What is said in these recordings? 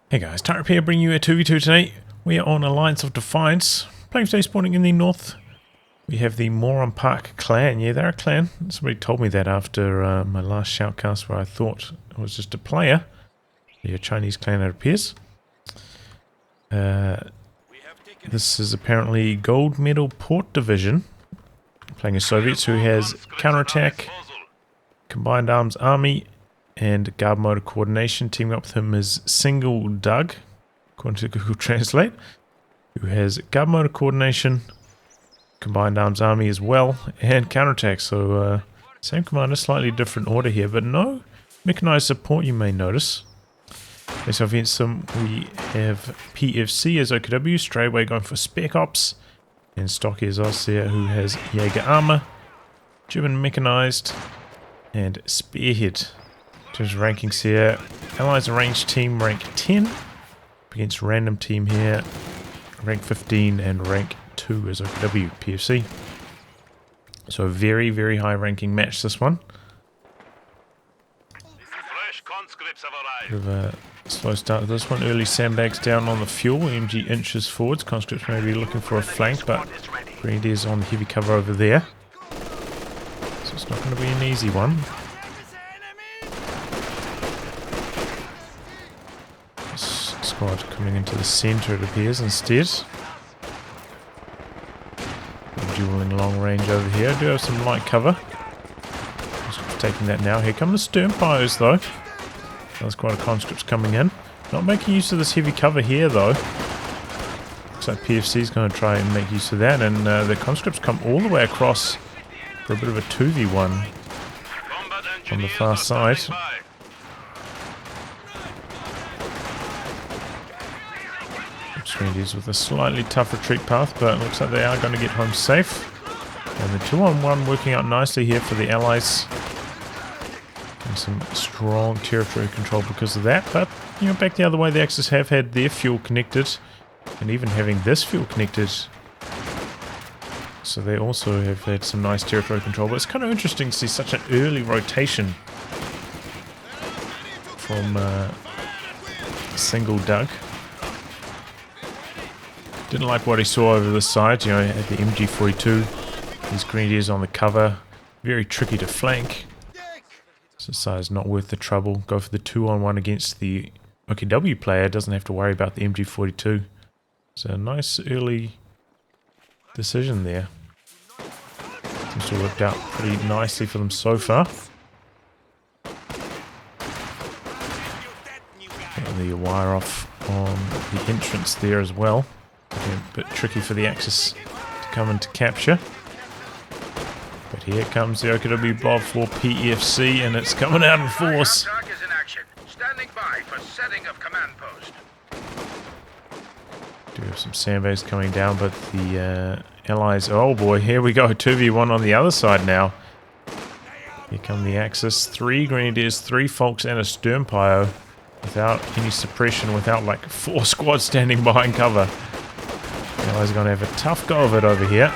Hey guys, Turret here bringing you a 2v2 today. We are on Alliance of Defiance. Playing today spawning in the north. We have the Moron Park clan. Yeah, they're a clan. Somebody told me that after my last shoutcast where I thought it was just a player. Yeah, Chinese clan it appears. This is apparently Gold Medal Port Division. Playing a Soviets who has counterattack, combined arms army, and guard motor coordination. Teaming up with him is Single Doug, according to Google Translate, who has guard motor coordination, combined arms army as well, and counterattack. So same commander, slightly different order here, but no mechanized support you may notice. So against them we have PFC as OKW, straight away going for Spec Ops, and Stocky is Ostheer who has Jaeger armor, German mechanized, and Spearhead. In terms of rankings here, Allies arranged team rank 10 against random team here, rank 15 and rank 2 as OKW PFC. So a very, very high ranking match this one. Bit of a slow start to this one. Early sandbags down on the fuel. MG inches forwards. Conscripts may be looking for a flank, but Grenadiers on the heavy cover over there. So it's not going to be an easy one. This squad coming into the centre it appears instead. Dueling long range over here. I do have some light cover. Just taking that now. Here come the stern pyros though. There's quite a conscripts coming in. Not making use of this heavy cover here though. Looks like PFC is going to try and make use of that, and the conscripts come all the way across for a bit of a 2v1 on the far side. Grenadiers with a slightly tough retreat path, but it looks like they are going to get home safe. And the 2-on-1 working out nicely here for the Allies. And some strong territory control because of that, but you know, back the other way the Axis have had their fuel connected, and even having this fuel connected, so they also have had some nice territory control. But it's kind of interesting to see such an early rotation from Single Doug. Didn't like what he saw over this side, you know, at the MG42, these Grenadiers on the cover, very tricky to flank. So this side is not worth the trouble. Go for the 2-on-1 against the OKW player, doesn't have to worry about the MG42. So a nice early decision there. Seems to have worked out pretty nicely for them so far. And the wire off on the entrance there as well. Again, a bit tricky for the Axis to come into capture. But here comes the OKW blob for PFC, and it's coming out in force. Do have some sandbags coming down, but the Allies... Oh boy, here we go. 2v1 on the other side now. Here come the Axis. 3 Grenadiers, 3 Folks, and a Stern Pyro. Without any suppression, without like 4 squads standing behind cover. The Allies are going to have a tough go of it over here.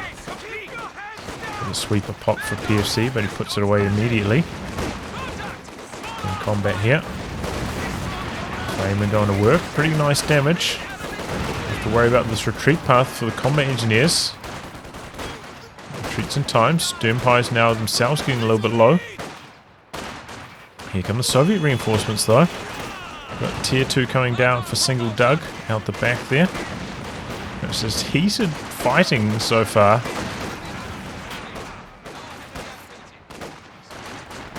A sweeper pop for PFC, but he puts it away immediately. In combat here. Flamer going to work. Pretty nice damage. Have to worry about this retreat path for the combat engineers. Retreats in time. Stern Pyros now themselves getting a little bit low. Here come the Soviet reinforcements though. Got tier 2 coming down for Single Doug out the back there. It's just heated fighting so far.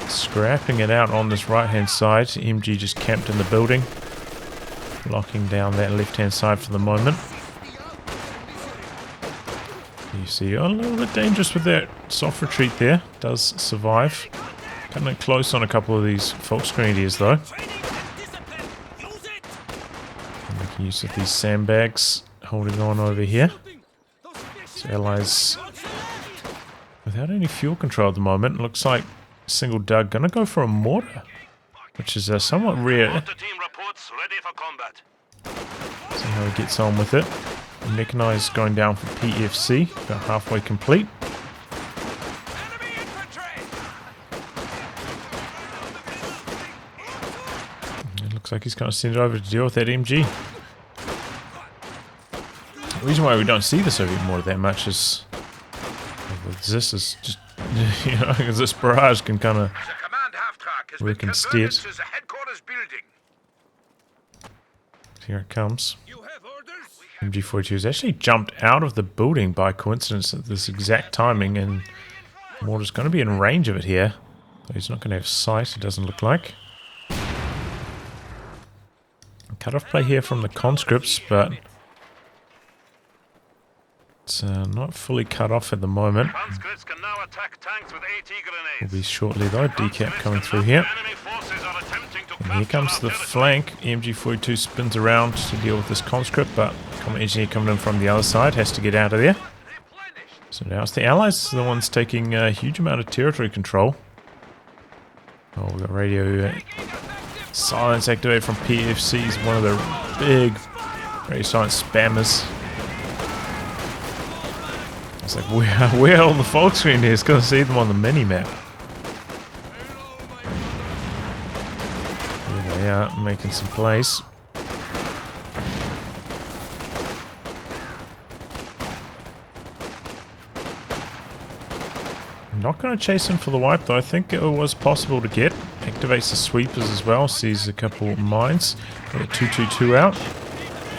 Scrapping it out on this right hand side. MG just camped in the building, locking down that left hand side for the moment. You see a little bit dangerous with that soft retreat there. Does survive. Coming close on a couple of these Folks Grenadiers though. Making use of these sandbags. Holding on over here. So Allies without any fuel control at the moment. Looks like Single Doug gonna go for a mortar, which is somewhat rare. See how he gets on with it. Mechanized going down for PFC, about halfway complete. Looks like he's going to send it over to deal with that MG. The reason why we don't see the Soviet mortar that much is this is just, you know, because this barrage can kind of work instead. Here it comes. MG42 has actually jumped out of the building by coincidence at this exact timing, and mortar's going to be in range of it here. Though he's not going to have sight, it doesn't look like. Cut-off play here from the conscripts, but it's not fully cut off at the moment. Conscripts can now attack tanks with AT grenades. Will be shortly though. Decap coming through here. And here comes the flank. MG42 spins around to deal with this conscript, but combat engineer coming in from the other side has to get out of there. So now it's the Allies, the ones taking a huge amount of territory control. Oh, we've got radio silence activated from PFCs, one of the big radio silence spammers. It's like, where all the fault screen is, gonna see them on the mini-map. There they are, making some plays. Not going to chase him for the wipe though. I think it was possible to get. Activates the sweepers as well. Sees a couple mines. Got a 222 out.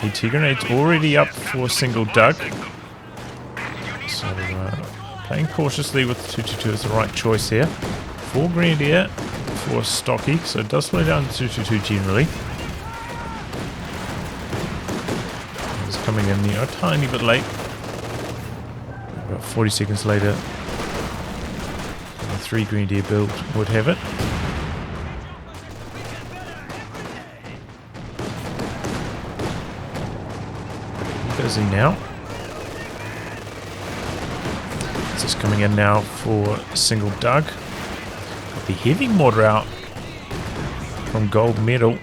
AT grenades already up for single Doug. So playing cautiously with the 222 is the right choice here. 4 Grenadier for Stocky. So it does slow down the 222 generally. It's coming in, you know, a tiny bit late. About 40 seconds later. 3 Grenadier build would have it. Busy now. It's just coming in now for single Doug. Got the heavy mortar out from gold medal,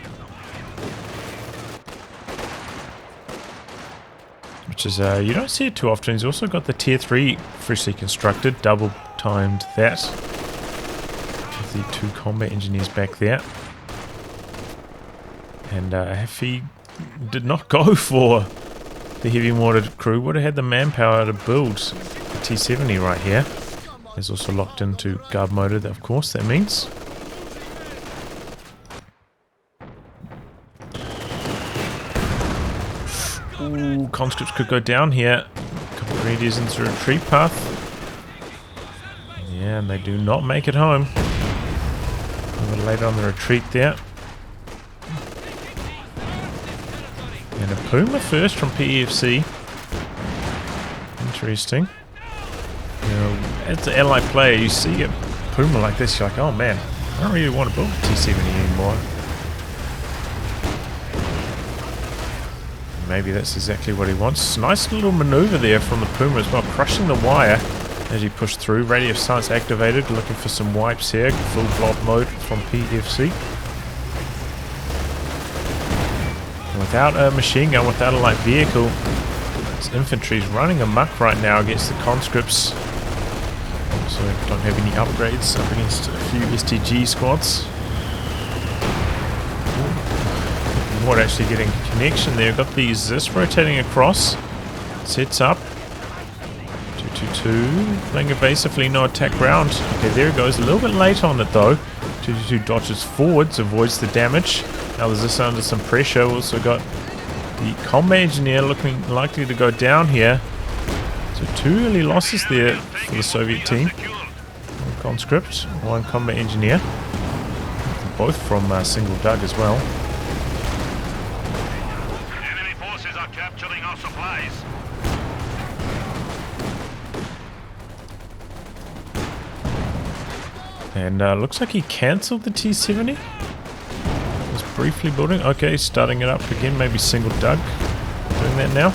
which is you don't see it too often. He's also got the tier 3 freshly constructed, double timed that. The 2 combat engineers back there. And if he did not go for the heavy mortar crew, would have had the manpower to build the T-70 right here. He's also locked into guard motor, of course, that means. Ooh, conscripts could go down here. A couple of grenadiers into a retreat path. Yeah, and they do not make it home. A little later on the retreat there. And a Puma first from PFC. Interesting. You know, as an ally player, you see a Puma like this, you're like, oh man, I don't really want to build a T-70 anymore. Maybe that's exactly what he wants. Nice little maneuver there from the Puma as well, crushing the wire as he pushed through. Radio silence activated, looking for some wipes here. Full blob mode from PFC. And without a machine gun, without a light vehicle, this infantry is running amok right now against the conscripts. So don't have any upgrades up against a few STG squads. What actually getting connection there. Got the Zis rotating across. Sets up. 222. Playing evasively, no attack round. Okay, there it goes. A little bit late on it though. 222 dodges forwards, avoids the damage. Now there's this under some pressure. Also got the combat engineer looking likely to go down here. So 2 early losses there for the Soviet team. One conscript, 1 combat engineer. Both from single Doug as well. Enemy forces are capturing our supplies. And looks like he cancelled the T-70. Was briefly building. Okay, starting it up again. Maybe single Doug doing that now.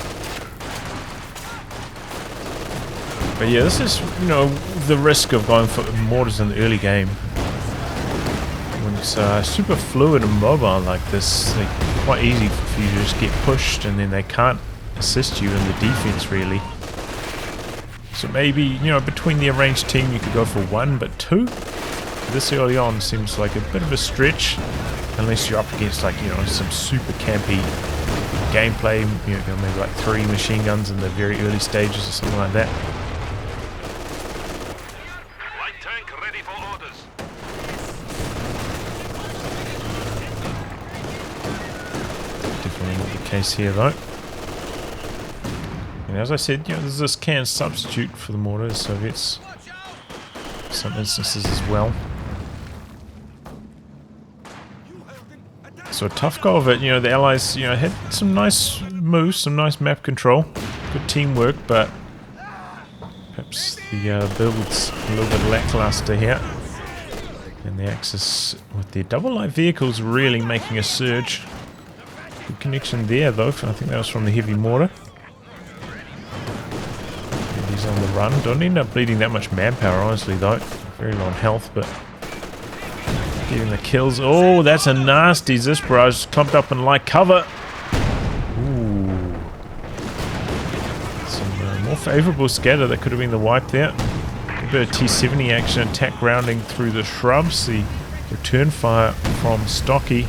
But yeah, this is, you know, the risk of going for mortars in the early game. When it's super fluid and mobile like this, they're quite easy for you to just get pushed, and then they can't assist you in the defense really. So maybe, you know, between the arranged team you could go for 1, but 2 this early on seems like a bit of a stretch. unless you're up against like, you know, some super campy gameplay, you know, maybe like 3 machine guns in the very early stages or something like that. Light tank ready for orders. Definitely not the case here though. And as I said, you know, this can substitute for the mortar, Soviets. Some instances as well. So a tough go of it, you know, the Allies, you know, had some nice moves, some nice map control, good teamwork, but perhaps the build's a little bit lackluster here. And the Axis with their double light vehicles really making a surge. Good connection there though, I think that was from the heavy mortar. And he's on the run, don't end up bleeding that much manpower honestly though, very low on health, but getting the kills. Oh, that's a nasty Zisbaraj clumped up in light cover. Ooh. Some more favourable scatter that could have been the wipe there. A bit of T-70 action, attack rounding through the shrubs. The return fire from Stocky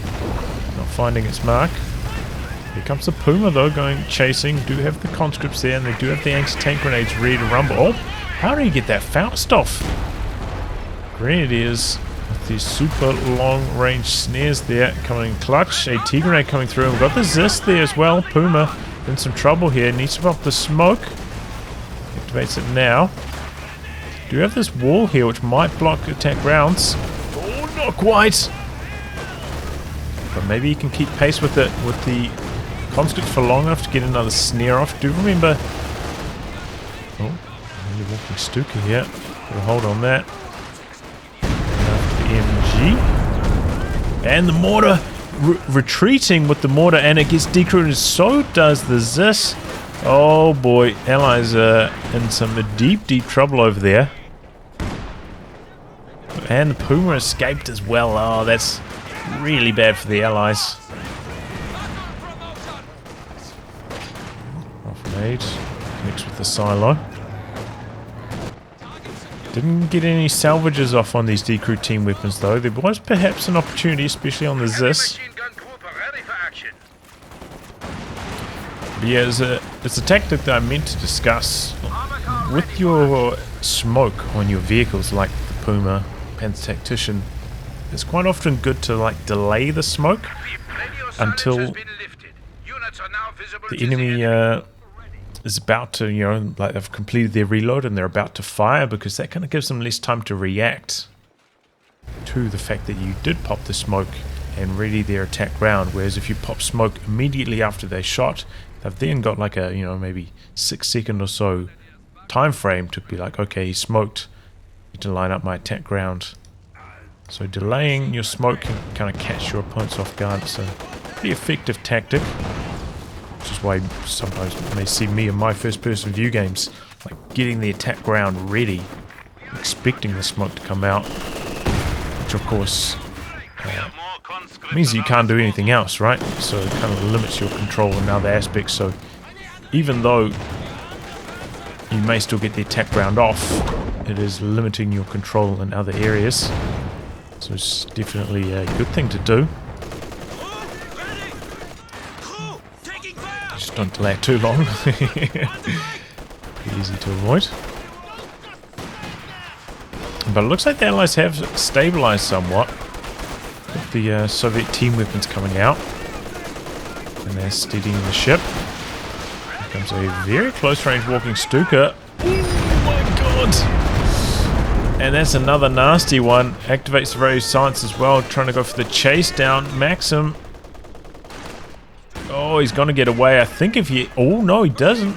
not finding its mark. Here comes the Puma though, going chasing. Do have the conscripts there, and they do have the anti-tank grenades ready to rumble. Oh, how do you get that Faust off? Grenadiers with these super long range snares there coming in clutch. AT grenade coming through. We've got the Zis there as well. Puma in some trouble here. Needs to pop the smoke. Activates it now. Do have this wall here which might block attack rounds. Oh, not quite. But maybe you can keep pace with it with the conscripts for long enough to get another snare off. Do remember. Oh, you're walking Stuka here. Gotta hold on that. MG and the mortar retreating with the mortar, and it gets decrewed. So does the Zis. Oh boy, Allies are in some deep trouble over there. And the Puma escaped as well. Oh, that's really bad for the Allies. Off made, connects with the silo. Didn't get any salvages off on these decrewed team weapons though. There was perhaps an opportunity, especially on the Zis. But yeah, it's a tactic that I meant to discuss. With your smoke on your vehicles like the Puma, Panther Tactician, it's quite often good to like delay the smoke until the enemy is about to, you know, like they've completed their reload and they're about to fire, because that kind of gives them less time to react to the fact that you did pop the smoke and ready their attack round. Whereas if you pop smoke immediately after they shot, they've then got like a, you know, maybe 6-second or so time frame to be like, okay, he smoked, need to line up my attack round. So delaying your smoke can kind of catch your opponents off guard. So pretty effective tactic. Which is why sometimes you may see me in my first-person view games, like getting the attack round ready, expecting the smoke to come out, which of course means you can't do anything else, right? So it kind of limits your control in other aspects. So even though you may still get the attack round off, it is limiting your control in other areas. So it's definitely a good thing to do. Just don't delay it too long. Pretty easy to avoid. But it looks like the Allies have stabilized somewhat with the Soviet team weapons coming out. And they're steadying the ship. Here comes a very close range walking Stuka. Oh my god! And that's another nasty one. Activates the radio science as well, trying to go for the chase down. Maxim. Oh, he's going to get away. I think if he... Oh, no, he doesn't.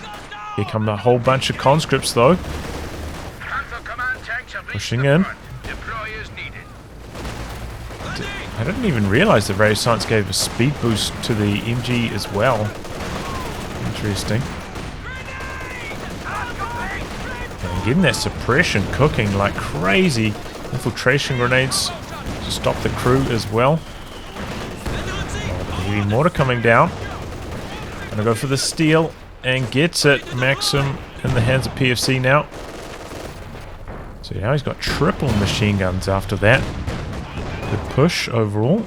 Here come a whole bunch of conscripts, though. Pushing in. I didn't even realize that radio science gave a speed boost to the MG as well. Interesting. And getting that suppression cooking like crazy. Infiltration grenades to stop the crew as well. Heavy mortar coming down. Gonna go for the steel and gets it. Maxim in the hands of PFC now. So now he's got triple machine guns after that. Good push overall.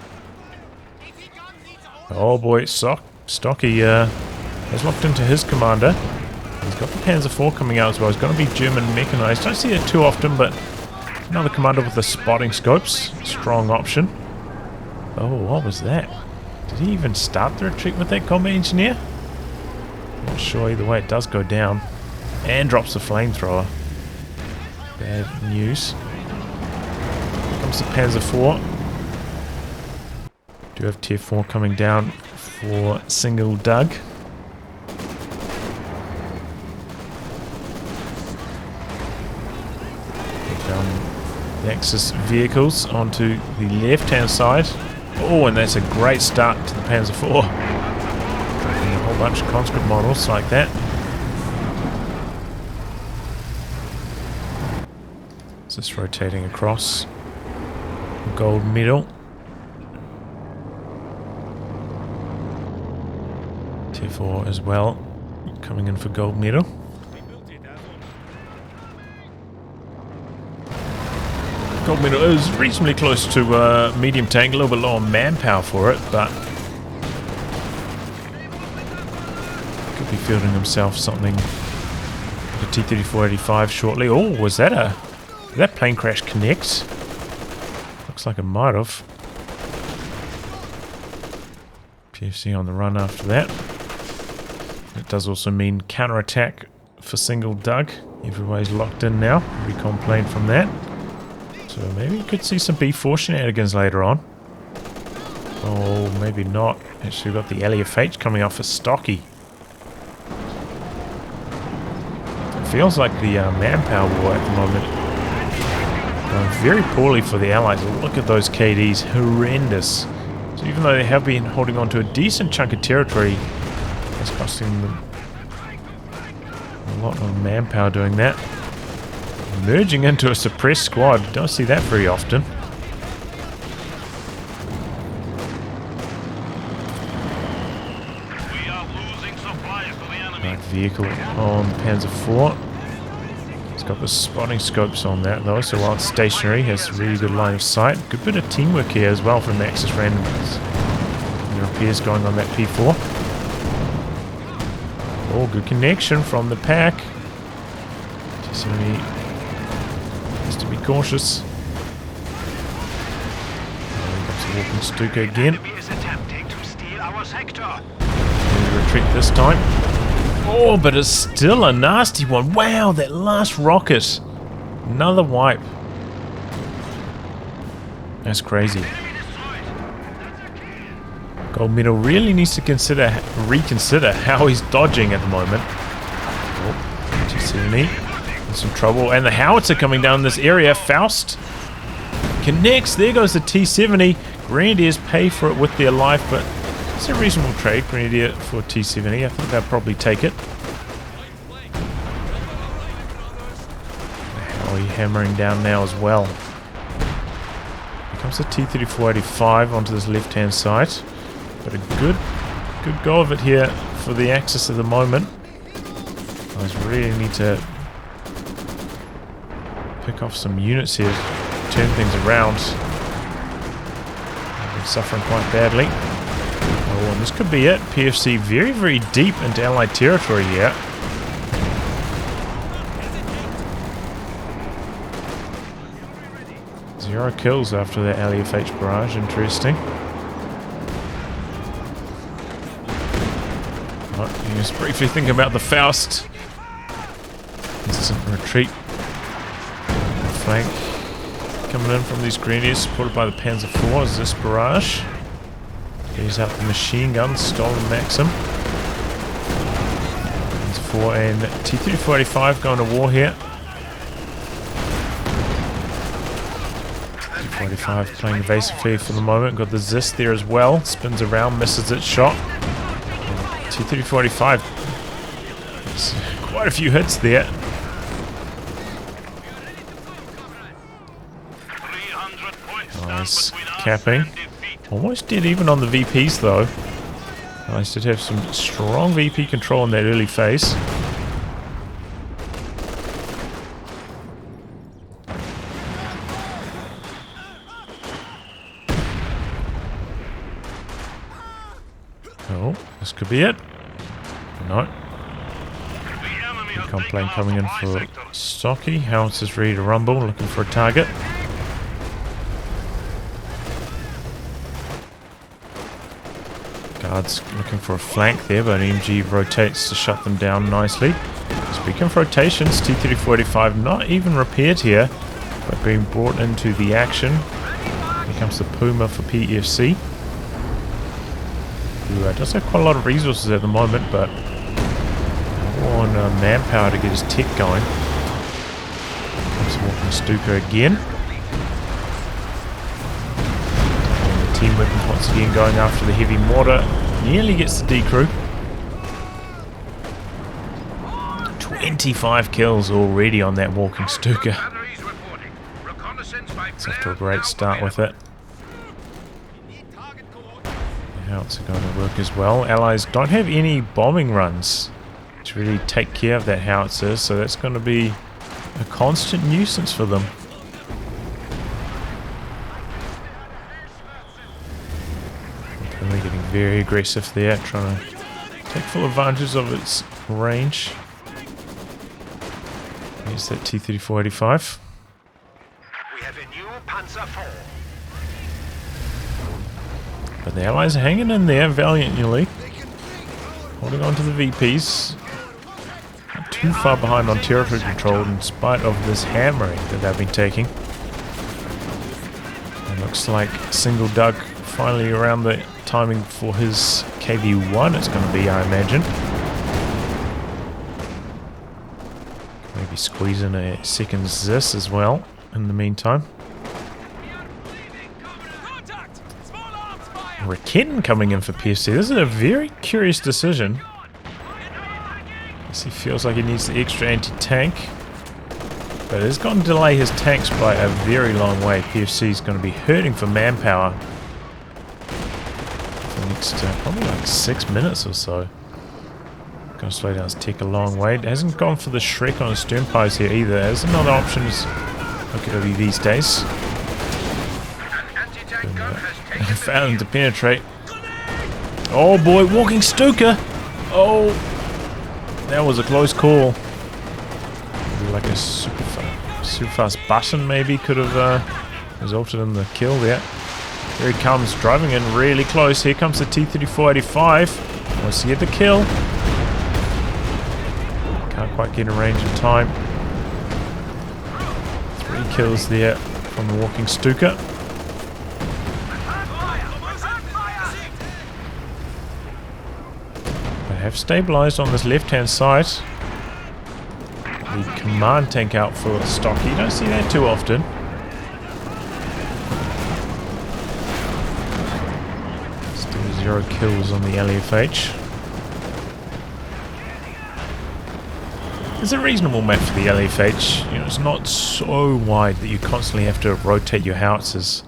Oh boy, Stocky has locked into his commander. He's got the Panzer IV coming out as well. He's going to be German mechanized. Don't see it too often, but another commander with the spotting scopes. Strong option. Oh, what was that? Did he even start the retreat with that combat engineer? Not sure. Either way, it does go down. And drops the flamethrower. Bad news. Here comes the Panzer IV. Do have Tier 4 coming down for single Doug. Put down the Axis vehicles onto the left-hand side. Oh, and that's a great start to the Panzer IV. Dropping a whole bunch of conscript models like that. Just rotating across. Gold medal. Tier 4 as well. Coming in for gold medal. Gold medal is reasonably close to medium tank. A little bit low on manpower for it, but could be fielding himself something like a T-34-85 shortly. Oh, was that a... Did that plane crash connect? Looks like it might have. PFC on the run after that. It does also mean counterattack for single Doug. Everybody's locked in now. Recon plane from that. So maybe you could see some B4 shenanigans later on. Oh, maybe not. Actually, we've got the LEFH coming off for Stocky. It feels like the manpower war at the moment. Going very poorly for the Allies. Look at those KDs. Horrendous. So even though they have been holding on to a decent chunk of territory, it's costing them a lot of manpower doing that. Merging into a suppressed squad. Don't see that very often. We are losing supplies to the enemy. Right vehicle on Panzer IV. It's got the spotting scopes on that though, so while it's stationary, has a really good line of sight. Good bit of teamwork here as well from Axis randomers. The repairs going on that P4. Oh, good connection from the pack. T-70 has to be cautious. Oh, here comes the walking Stuka again. Enemy is attempting to steal our sector. Retreat this time. Oh, but it's still a nasty one. Wow, that last rocket. Another wipe. That's crazy. Gold medal really needs to reconsider how he's dodging at the moment. Oh, T-70 in some trouble. And the howitzer coming down this area. Faust connects. There goes the T-70. Grenadiers pay for it with their life, but it's a reasonable trade, Grenadier for T-70. I think they'll probably take it. How are you hammering down now as well? Here comes the T-34-85 onto this left-hand side. But a good go of it here for the Axis at the moment. Guys really need to pick off some units here, turn things around. They've been suffering quite badly. Oh, and this could be it. PFC very, very deep into Allied territory here. Zero kills after that LEFH barrage. Interesting. Right, you just briefly think about the Faust. Instant retreat. Flank coming in from these Grenadiers, supported by the Panzer IV as this barrage. Here's out the machine guns, stolen Maxim. Panzer IV and T-34-85 going to war here. T-35 playing evasively for the moment. Got the Zis there as well. Spins around, misses its shot. T-34-85. Quite a few hits there. Nice capping. Almost dead even on the VPs though. Nice to have some strong VP control in that early phase. Oh, this could be it. No. The enemy has Recon taken plane our coming in supply for sector. Stocky. Howitzers ready to rumble, looking for a target. Guards looking for a flank there, but MG rotates to shut them down nicely. Speaking of rotations, T-3485 not even repaired here, but being brought into the action. Here comes the Puma for PFC, who does have quite a lot of resources at the moment, but more on manpower to get his tech going. Here comes Walking Stuka again. And the team weapons once again going after the heavy mortar. Nearly gets the D-crew. 25 kills already on that Walking Stuka. It's off to a great start with it. The Howitzer are going to work as well. Allies don't have any bombing runs to really take care of that Howitzer, so that's going to be a constant nuisance for them. And they're getting very aggressive there, trying to take full advantage of its range. Here's that T-3485. We have a new Panzer IV. But the Allies are hanging in there valiantly. Holding on to the VPs. Not too far behind on territory control in spite of this hammering that they've been taking. It looks like Single Doug finally around the timing for his KV-1 it's going to be, I imagine. Maybe squeeze in a second Zis as well in the meantime. Raketten coming in for PFC. This is a very curious decision. He feels like he needs the extra anti-tank, but it's going to delay his tanks by a very long way. PFC is going to be hurting for manpower for the next probably like 6 minutes or so. Going to slow down his tech a long way. It hasn't gone for the Shrek on his sternpipes here either. There's another option OKW these days. Failing to penetrate. Oh boy, Walking Stuka! Oh, that was a close call. Maybe like a super fast button maybe could have resulted in the kill there. Here he comes, driving in really close. Here comes the T-3485. Wants to get the kill. Can't quite get in range in time. 3 kills there from the Walking Stuka. Have stabilized on this left hand side. The command tank out for Stocky. You don't see that too often. Still 0 kills on the LFH. It's a reasonable map for the LFH. You know, it's not so wide that you constantly have to rotate your howitzers.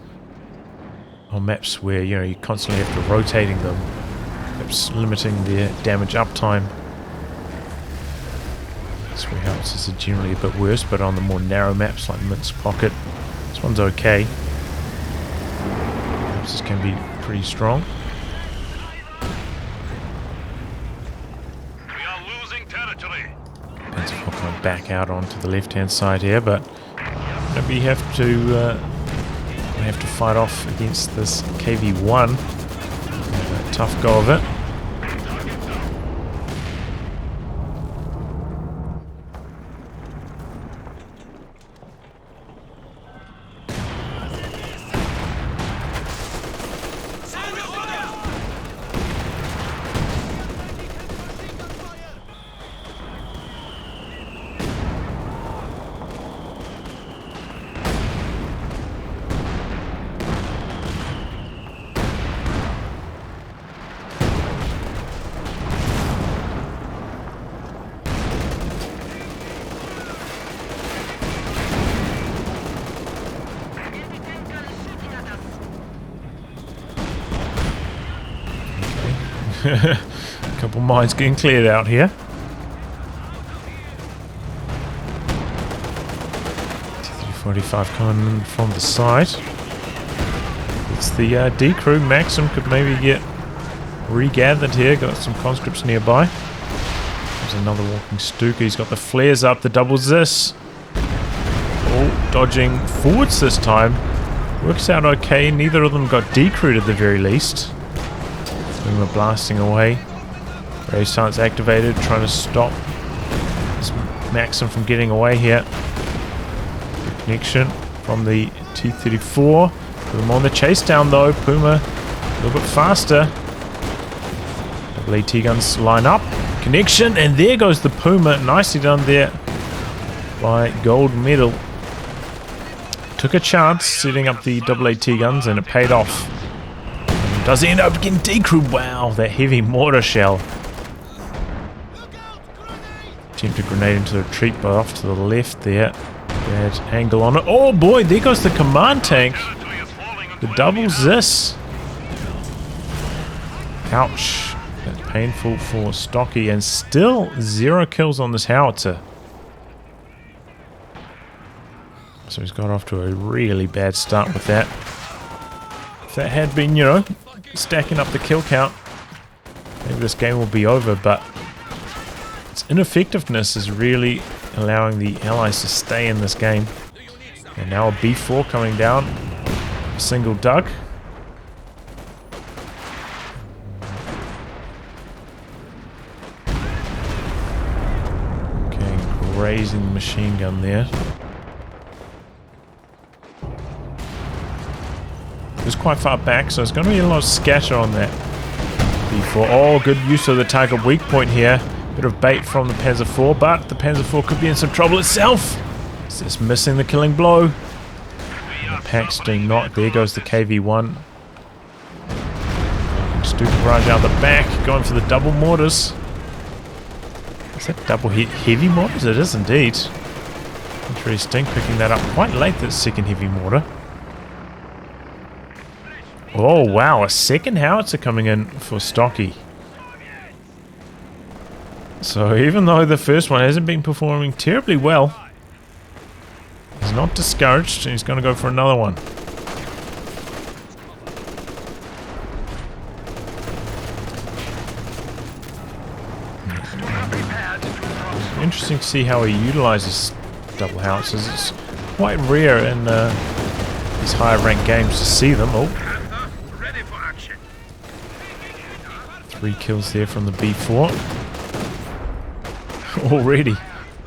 On maps where you constantly have to rotating them. Perhaps limiting their damage uptime. That's where howitzers are generally a bit worse, but on the more narrow maps like Minsk Pocket, this one's okay. Howitzers can be pretty strong. We are losing territory. Panzer IV coming back out onto the left-hand side here, but we have to fight off against this KV-1. Tough go of it. A couple mines getting cleared out here. T-35 coming in from the side. It's the D crew. Maxim could maybe get regathered here. Got some conscripts nearby. There's another walking Stuka. He's got the flares up. The double Zis. Oh, dodging forwards this time. Works out okay. Neither of them got decrewed at the very least. Puma blasting away. Brave Stance activated. Trying to stop this Maxim from getting away here. Good connection from the T-34. Puma on the chase down though. Puma a little bit faster. Double AT guns line up. Connection, and there goes the Puma. Nicely done there by Gold Medal. Took a chance setting up the double AT guns and it paid off. Does he end up getting decrewed? Wow, that heavy mortar shell. Attempted grenade into the retreat, but off to the left there. Bad angle on it. Oh boy, there goes the command tank. The double Zis. Ouch. That's painful for Stocky, and still 0 kills on this howitzer. So he's got off to a really bad start with that. If that had been, you know, stacking up the kill count, maybe this game will be over, but its ineffectiveness is really allowing the Allies to stay in this game. And now a B4 coming down. A single dug. Okay, grazing the machine gun there. It's quite far back, so it's going to be a lot of scatter on that B4. Oh, good use of the target weak point here. Bit of bait from the Panzer IV, but the Panzer IV could be in some trouble itself. It's just missing the killing blow. And the Pack's doing not. There goes the KV-1. Stuka barrage out the back, going for the double mortars. Is that double heavy mortars? It is indeed. Interesting, picking that up quite late, that second heavy mortar. Oh wow, a second howitzer coming in for Stocky. So even though the first one hasn't been performing terribly well, he's not discouraged and he's going to go for another one. It's interesting to see how he utilizes double howitzers. It's quite rare in these higher ranked games to see them. Oh. 3 kills there from the B4. Already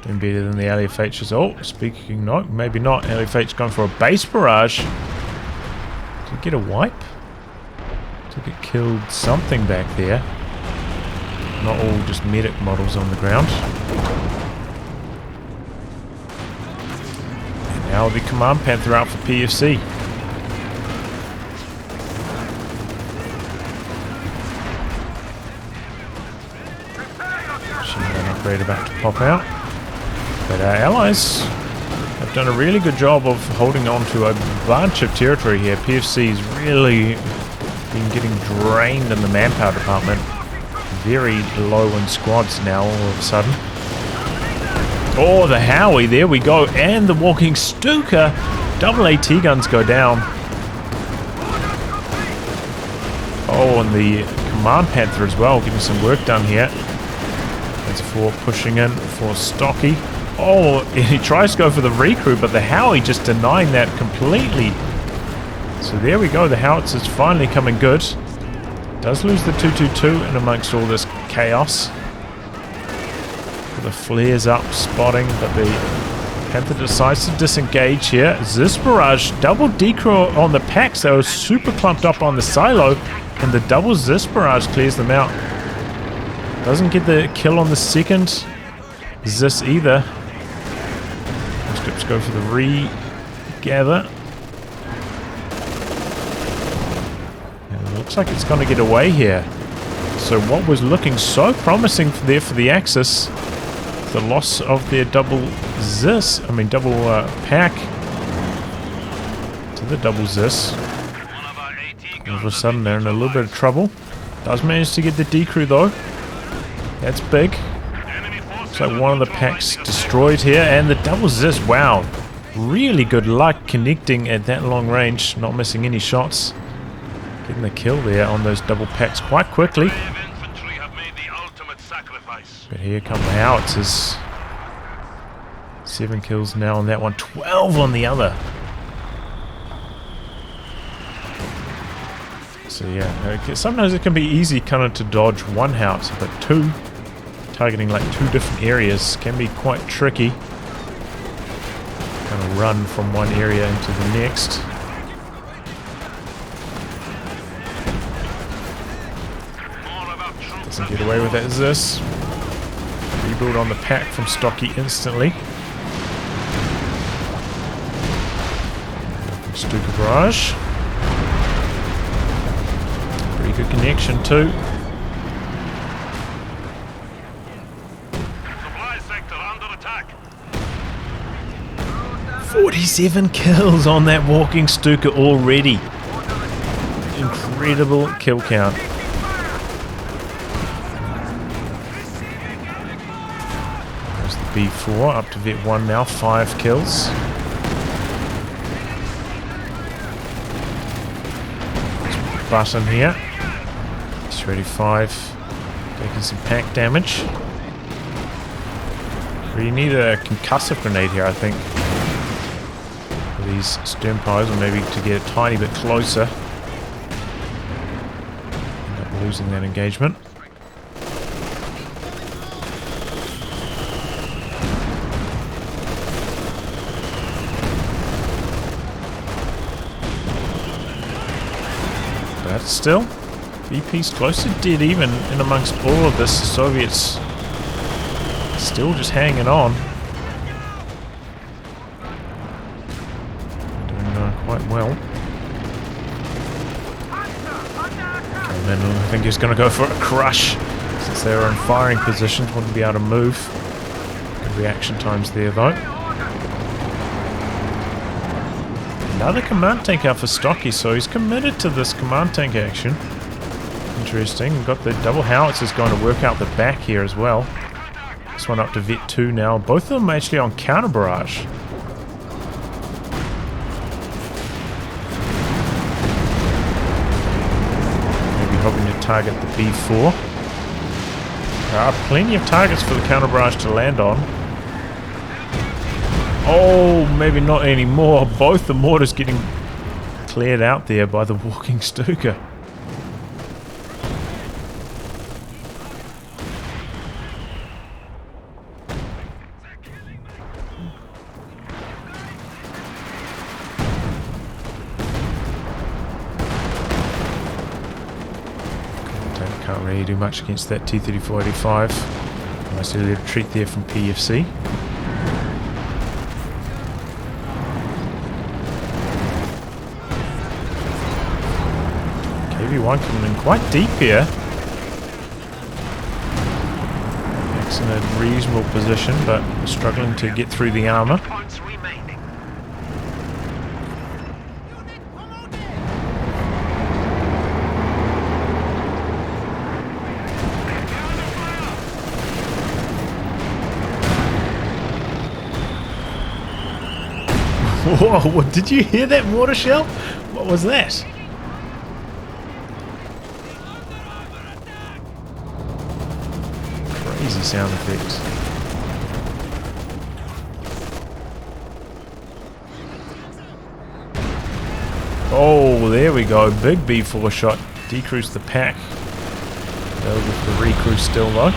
doing better than the LFHs. Oh, speaking, no, maybe not. LFH going for a base barrage. Did he get a wipe? Did he get killed something back there? Not all just medic models on the ground. And now the Command Panther out for PFC. Upgrade about to pop out, but our allies have done a really good job of holding on to a bunch of territory here. PFC's really been getting drained in the manpower department. Very low in squads now all of a sudden. Oh, the Howie, there we go, and the walking Stuka. Double AT guns go down. Oh, and the Command Panther as well, getting some work done here. For pushing in for Stocky. Oh, he tries to go for the recrew, but the Howie just denying that completely. So there we go, the Howitzer's finally coming good. Does lose the 222 in amongst all this chaos. The flares up, spotting, but the Panther decides to disengage here. Zis barrage, double decrew on the packs. They were super clumped up on the silo, and the double Zis barrage clears them out. Doesn't get the kill on the second Zis either. Scripts go for the regather. And it looks like it's going to get away here. So what was looking so promising there for the Axis, the loss of their double Zis, double pack to the double Zis. All of a sudden they're in a little bit of trouble. Does manage to get the decrew though. That's big. Looks like one of the packs destroyed here, and the double Zis, wow. Really good luck connecting at that long range, not missing any shots. Getting the kill there on those double packs quite quickly. Infantry have made the ultimate sacrifice. But here come the howitzers. 7 kills now on that one, 12 on the other. So yeah, sometimes it can be easy kind of to dodge one howitzer, but 2, targeting like 2 different areas can be quite tricky. Kind of run from one area into the next. Doesn't get away with that as this. Rebuild on the pack from Stocky instantly. Stuka barrage. Pretty good connection too. Supply sector under attack. 47 kills on that walking Stuka already. Incredible kill count. There's the B4 up to Vet 1 now, 5 kills. Button here. 35 taking some pack damage. We need a concussive grenade here, I think, for these stern pies, or maybe to get a tiny bit closer. End up losing that engagement. But still, VP's close to dead even in amongst all of this. The Soviets still just hanging on. Doing quite well. Okay, then I think he's going to go for a crush. Since they were in firing positions, wouldn't be able to move. Good reaction times there though. Another command tank out for Stocky, so he's committed to this command tank action. Interesting. We've got the double howitzers going to work out the back here as well. This one up to Vet 2 now. Both of them actually on counter barrage. Maybe hoping to target the B4. There are plenty of targets for the counter barrage to land on. Oh, maybe not anymore. Both the mortars getting cleared out there by the walking Stuka. Can't really do much against that T-34-85. Nice little retreat there from PFC. KV-1 coming in quite deep here. Max in a reasonable position, but struggling to get through the armor. Points remaining. Whoa, what, did you hear that mortar shell? What was that? Crazy sound effects. Oh, there we go. Big B4 shot. Decreased the pack. Go with the recrew still though.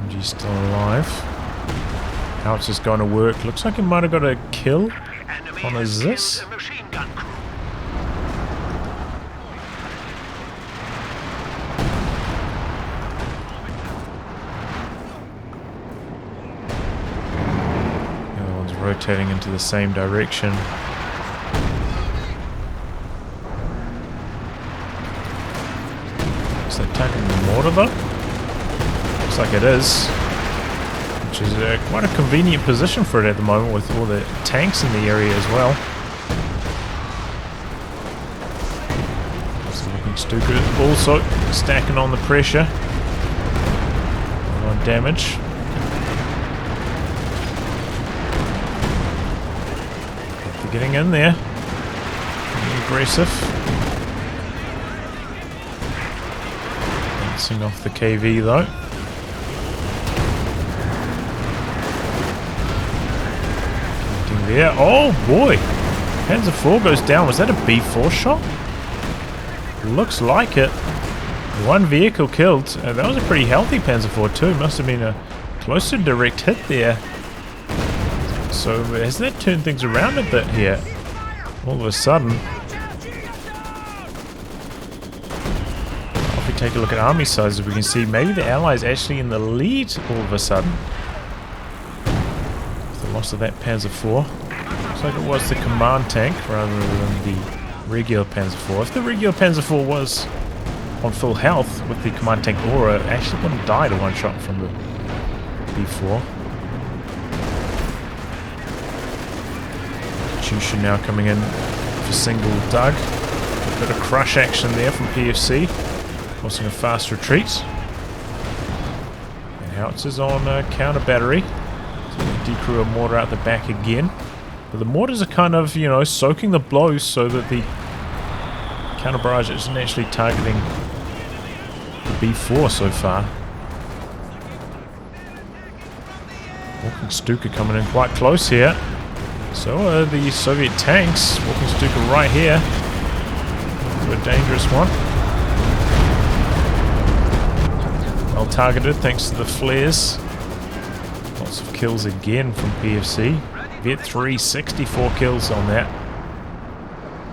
MG's still alive. Howitzer's going to work. Looks like he might have got a kill on a Zis. Machine gun crew. The other one's rotating into the same direction. Is that attacking the mortar though? Looks like it is. Which is quite a convenient position for it at the moment with all the tanks in the area as well. So looking Stuka also stacking on the pressure. of damage. They're getting in there. Getting aggressive. Bouncing off the KV though. Connecting there. Oh boy! Panzer IV goes down. Was that a B4 shot? Looks like it. One vehicle killed. That was a pretty healthy Panzer IV too. Must have been a close to direct hit there. So has that turned things around a bit here? All of a sudden. If we take a look at army sizes, we can see maybe the Allies actually in the lead all of a sudden. With the loss of that Panzer IV. Looks like it was the command tank rather than the regular Panzer IV. If the regular Panzer IV was on full health with the command tank aura, it actually wouldn't die to one shot from the B4. Katyusha now coming in for single Doug. A bit of crush action there from PFC, forcing a fast retreat. And howitzers on counter battery. So they decrew a mortar out the back again. But the mortars are kind of, you know, soaking the blows so that the counter barrage isn't actually targeting the B4 so far. Walking Stuka coming in quite close here. So are the Soviet tanks. Walking Stuka right here. A dangerous one. Well targeted thanks to the flares. Lots of kills again from PFC. Vet 3, 64 kills on that.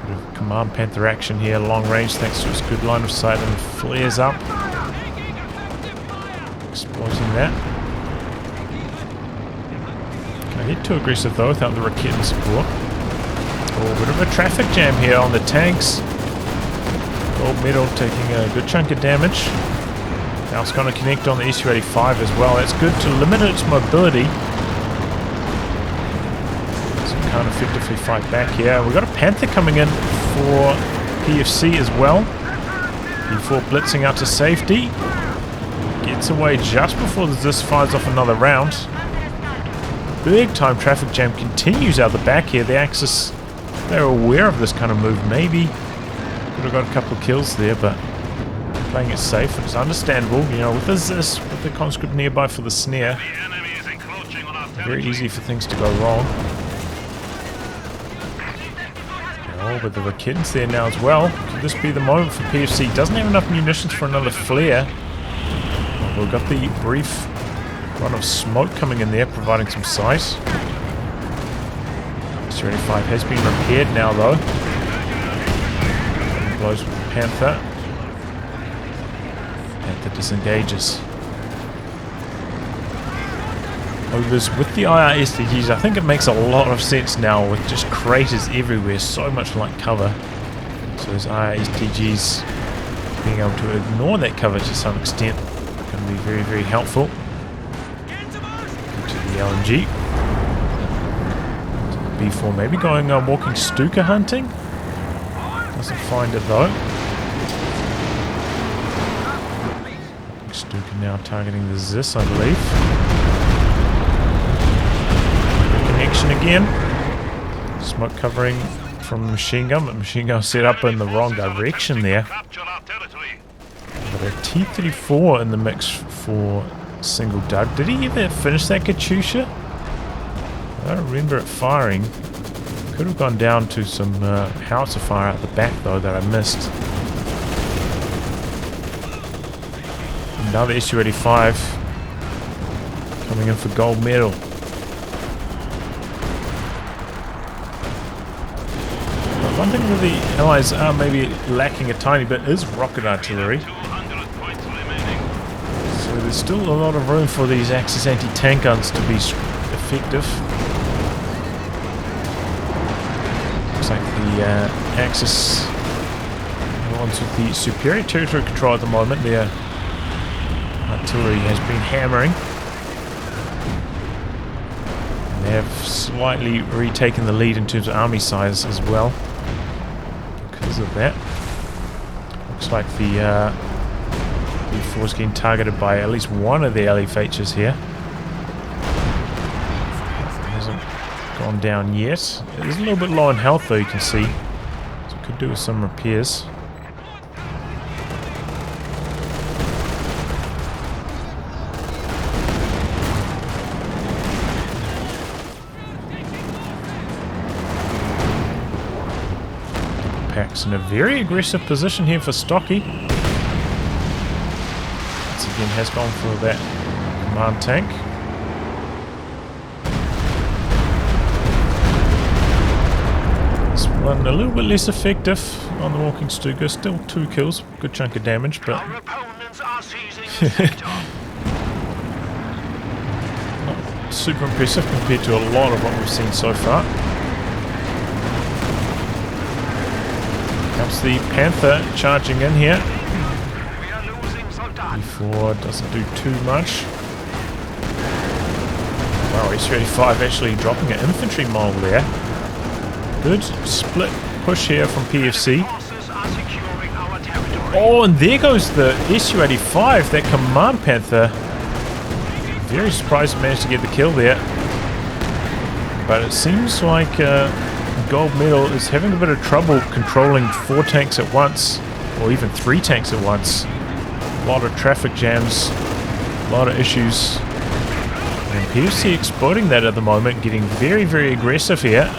Bit of Command Panther action here, long range thanks to its good line of sight and flares up. Exploiting that. Can't get too aggressive though without the Raketten support. Oh, a bit of a traffic jam here on the tanks. Gold medal taking a good chunk of damage. Now it's going to connect on the Su-85 as well. That's good to limit its mobility. Can't effectively fight back here. We've got a Panther coming in for PFC as well. Before blitzing out to safety. Gets away just before the Zis fires off another round. Big time traffic jam continues out the back here. The Axis, they're aware of this kind of move maybe. Could have got a couple of kills there, but playing it safe. It's understandable, you know, with the Zis, with the conscript nearby for the snare. Very easy for things to go wrong. Oh, but the Rakettens there now as well. Could this be the moment for PFC? Doesn't have enough munitions for another flare. Well, we've got the brief run of smoke coming in there, providing some sight. Su-85 has been repaired now, though. Blows with the Panther. Panther disengages. Overs with the IR STGs, I think it makes a lot of sense now with just craters everywhere, so much light cover. So those IR STGs being able to ignore that cover to some extent can be very, very helpful. To the LMG. To the B4 maybe going walking Stuka hunting. Doesn't find it though. Stuka now targeting the Zis, I believe. Connection again. Smoke covering from the machine gun, but machine gun set up in the wrong direction there. But a T-34 in the mix for single Doug. Did he ever finish that Katyusha? I don't remember it firing. Could have gone down to some howitzer fire out the back though that I missed. Another Su-85 coming in for gold medal. One thing that the Allies are maybe lacking a tiny bit is rocket artillery. So there's still a lot of room for these Axis anti-tank guns to be effective. Looks like the Axis, the ones with the superior territory control at the moment, their artillery has been hammering. And they have slightly retaken the lead in terms of army size as well. Because of that. Looks like the B4 234 is getting targeted by at least one of the LFHs here. Hasn't gone down yet. It is a little bit low in health though, you can see. So could do with some repairs. Packs in a very aggressive position here for Stocky. Once again has gone for that command tank. This one a little bit less effective on the walking Stuka. Still 2 kills, good chunk of damage, but Our opponents are seizing the sector. not super impressive compared to a lot of what we've seen so far. Comes the Panther charging in here. We are losing soldaten. E4 doesn't do too much. Wow, S35 actually dropping an infantry model there. Good split push here from PFC. Forces are securing our territory. Oh, and there goes the Su-85, that Command Panther. Very surprised it managed to get the kill there. But it seems like Gold Medal is having a bit of trouble controlling 4 tanks at once, or even 3 tanks at once. A lot of traffic jams, a lot of issues. And PFC exploiting that at the moment, getting very, very aggressive here.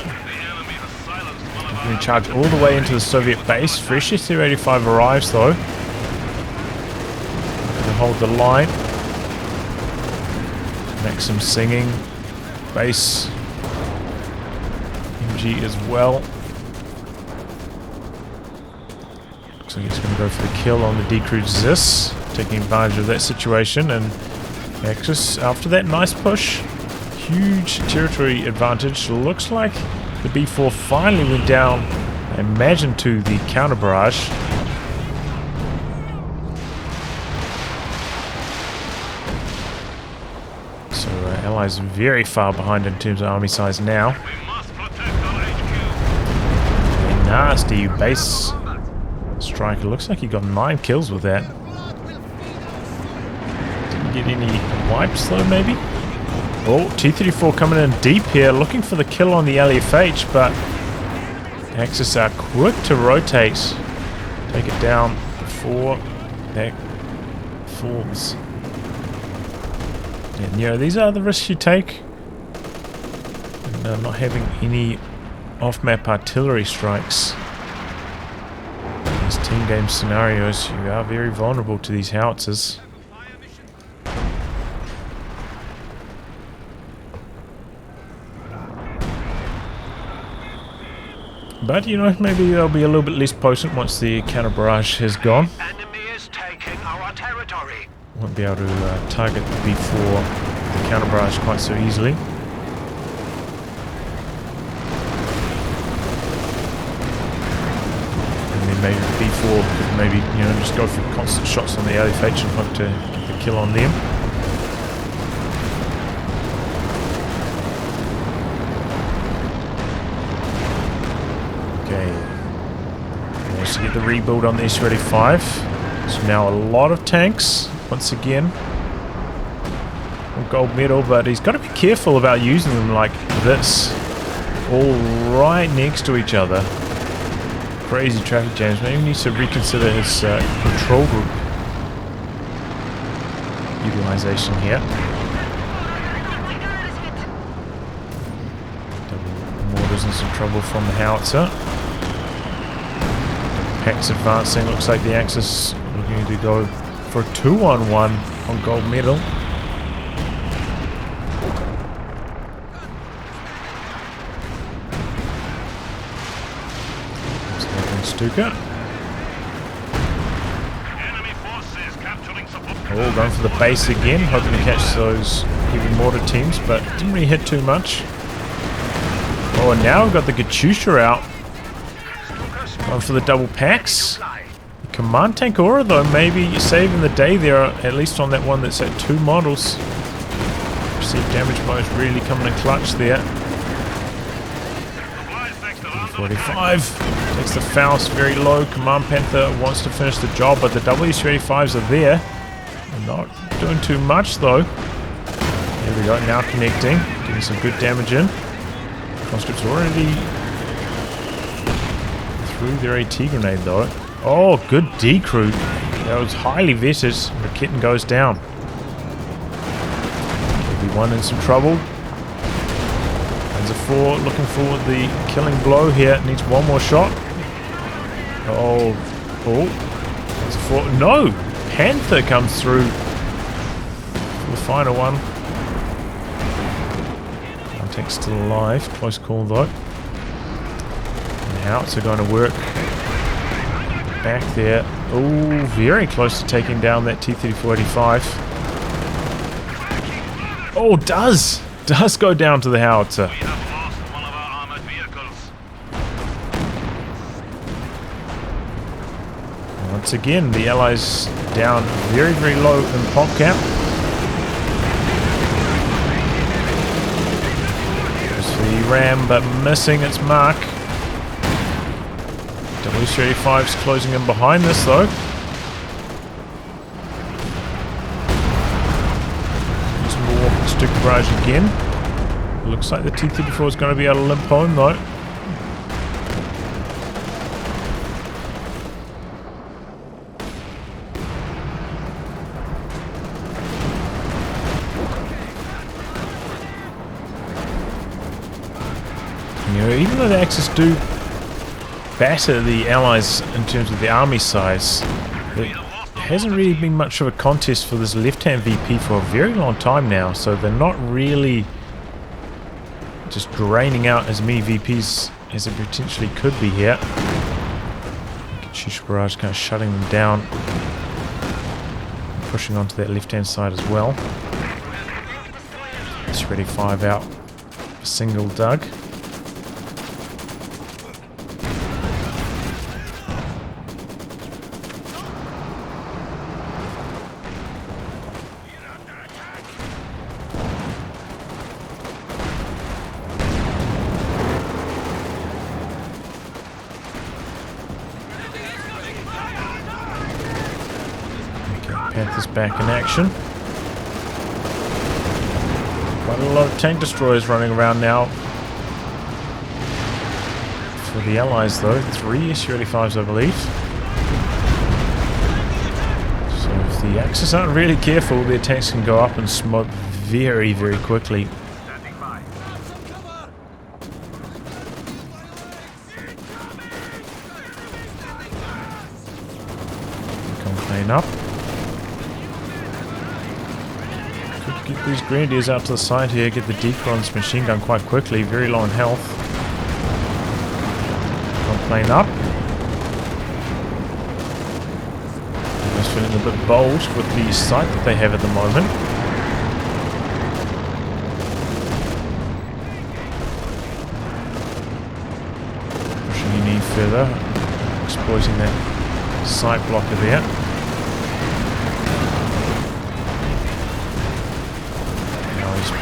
Going to charge all the way into the Soviet base. Fresh Su-85 arrives though. Going to hold the line. Maxim singing. Base. MG as well. Looks like he's going to go for the kill on the decruise Zis. Taking advantage of that situation. And Axis, after that nice push, huge territory advantage. Looks like the B4 finally went down, I imagine, to the counter barrage. So Allies very far behind in terms of army size now. We must protect our HQ. A nasty base striker. Looks like he got 9 kills with that. Didn't get any wipes though, maybe? Oh, T-34 coming in deep here, looking for the kill on the LFH, but Axis are quick to rotate. Take it down before that falls. And you know, these are the risks you take. And, not having any off-map artillery strikes. In these team game scenarios, you are very vulnerable to these howitzers. But, you know, maybe they'll be a little bit less potent once the counter barrage has gone. Enemy is taking our territory. Won't be able to target the B4, the counter barrage quite so easily. And then maybe the B4 could maybe, you know, just go for constant shots on the LFH and hope to get the kill on them. Managed to get the rebuild on the Su-85. So now a lot of tanks, once again. On Gold Medal, but he's got to be careful about using them like this. All right next to each other. Crazy traffic jams. Maybe he needs to reconsider his control group utilization here. Double mortars in some trouble from the howitzer. Packs advancing. Looks like the Axis looking to go for a 2-on-1 on Gold Medal. Stuka. Enemy forces capturing support. Oh, going for the base again, hoping to catch those heavy mortar teams, but didn't really hit too much. Oh, and now we've got the Katyusha out. Going for the double packs. The command tank aura though, maybe saving the day there, at least on that one that's at 2 models. Received damage blows really coming in clutch there. 45 takes the Faust very low. Command Panther wants to finish the job, but the WS-35s are there. Not doing too much though. Here we go, now connecting. Getting some good damage in. Conscript's already through their AT grenade though. Oh, good decrew. That was highly vetted. The kitten goes down. Everyone in some trouble. Panzer 4 looking for the killing blow here. Needs one more shot. Oh. Panzer 4. No! Panther comes through for the final one. Tank's still alive. Close call though. And howitzer going to work back there. Oh, very close to taking down that T-34-85. Oh, does go down to the howitzer. We have lost one of our armored vehicles. Once again, the Allies down very, very low in pop cap. There's the ram, but missing its mark. W-35's closing in behind this though. Use more stick barrage again. Looks like the T-34 is going to be able to limp home though. You know, even though the Axis do batter the Allies in terms of the army size, there hasn't really been much of a contest for this left-hand VP for a very long time now, so they're not really just draining out as many VPs as it potentially could be here. Katyusha barrage kind of shutting them down, pushing onto that left-hand side as well. It's ready 5 out, a single dug. Panthers back in action. Quite a lot of tank destroyers running around now. For the Allies though, 3 Su-85s I believe. So if the Axis aren't really careful, their tanks can go up and smoke very, very quickly. Come clean up. Get these grenadiers out to the side here, get the decoy on this machine gun quite quickly, very low in health. Come plane up. Just feeling a bit bold with the sight that they have at the moment. Pushing any further, exploiting that sight blocker there.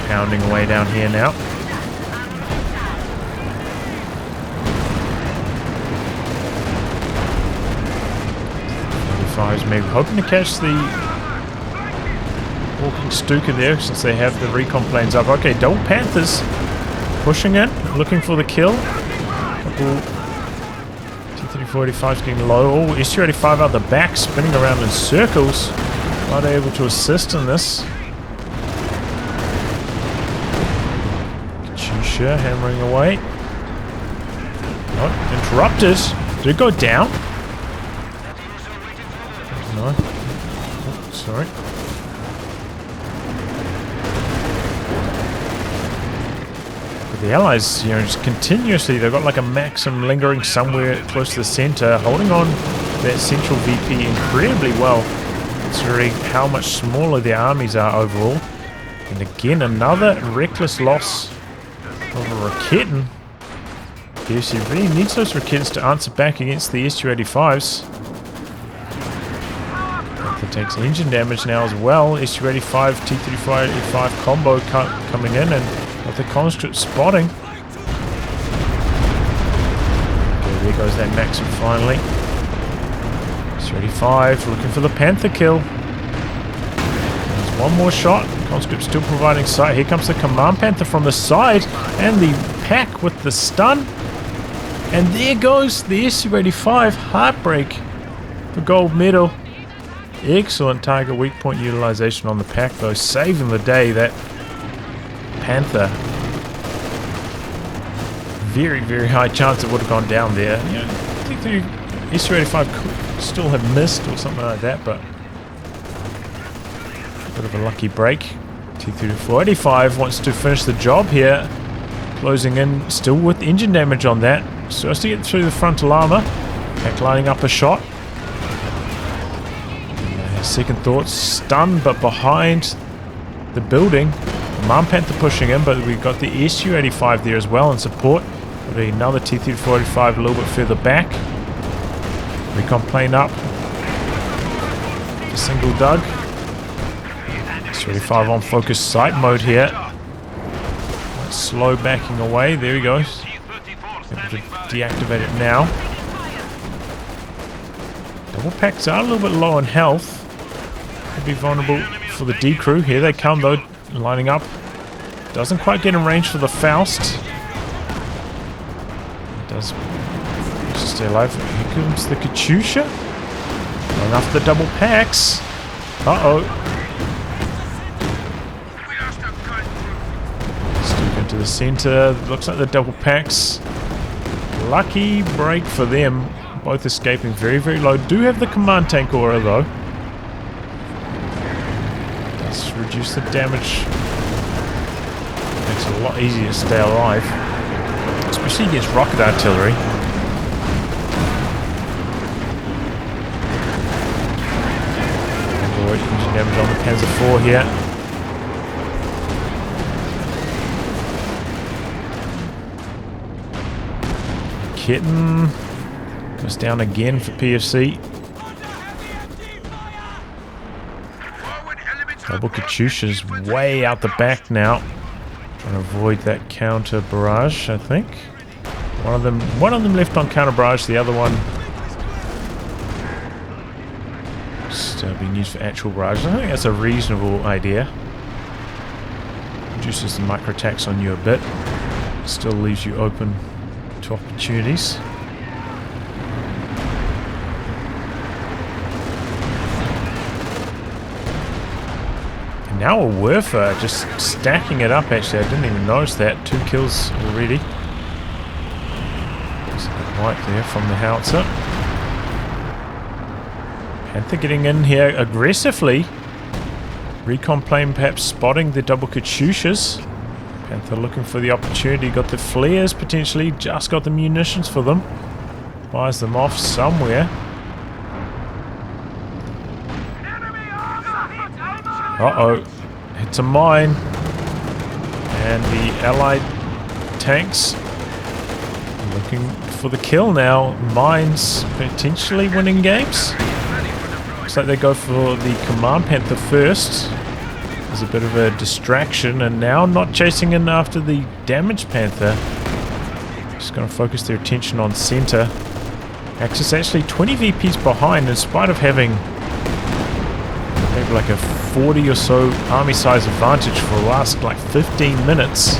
Pounding away down here now. 45's maybe hoping to catch the walking Stuka there since they have the recon planes up. Okay, double Panthers pushing in, looking for the kill. T-34-85's getting low. Oh, Su-85 out the back, spinning around in circles. Not able to assist in this. Hammering away. Oh, interrupted. Did it go down? No. Oh, sorry. But the Allies, you know, just continuously, they've got like a Maxim lingering somewhere close to the center, holding on that central VP incredibly well, considering how much smaller their armies are overall. And again, another reckless loss of a Raketen. Yes, he really needs those Raketens to answer back against the Su-85s. That takes engine damage now as well. Su-85, T-35 combo coming in and with the conscript spotting. Okay, there goes that Maxim finally. Su-85 looking for the Panther kill. One more shot. Conscript still providing sight. Here comes the Command Panther from the side. And the pack with the stun. And there goes the Su-85. Heartbreak for gold medal. Excellent target weak point utilization on the pack though. Saving the day. That Panther. Very, very high chance it would have gone down there. You know, I think the Su-85 could still have missed or something like that, but bit of a lucky break. T-3485 wants to finish the job here. Closing in, still with engine damage on that. So has to get through the frontal armor. Pack lining up a shot. Second thoughts, stunned but behind the building. Command Panther pushing in, but we've got the Su-85 there as well in support. Got another T-3485 a little bit further back. Recon plane up. The single dug. Su-85 on focus sight mode here. Slow backing away. There he goes. Able to deactivate it now. Double packs are a little bit low on health. Could be vulnerable for the D crew. Here they come though, lining up. Doesn't quite get in range for the Faust. Does stay alive. Here comes the Katyusha. Going after the double packs. Uh-oh. Steve into the center. Looks like the double packs. Lucky break for them. Both escaping very, very low. Do have the command tank aura though. Does reduce the damage. Makes it a lot easier to stay alive. Especially against rocket artillery. Avoid engine damage on the Panzer IV here. Kitten goes down again for PFC. Double Katyusha's way out the back now. Trying to avoid that counter barrage, I think. One of them left on counter barrage, the other one just being used for actual barrage. I think that's a reasonable idea. Reduces the micro attacks on you a bit. Still leaves you open to opportunities. And now a Werfer just stacking it up actually. I didn't even notice that. 2 kills already. There's a good wipe there from the howitzer. Panther getting in here aggressively. Recon plane perhaps spotting the double Katyushas. Panther looking for the opportunity. Got the flares potentially. Just got the munitions for them. Fires them off somewhere. Uh-oh. Hits a mine. And the allied tanks looking for the kill now. Mines potentially winning games. Looks like they go for the Command Panther first. There's a bit of a distraction, and now not chasing in after the damaged Panther. Just going to focus their attention on center. Axis actually 20 VPs behind in spite of having maybe like a 40 or so army size advantage for the last like 15 minutes.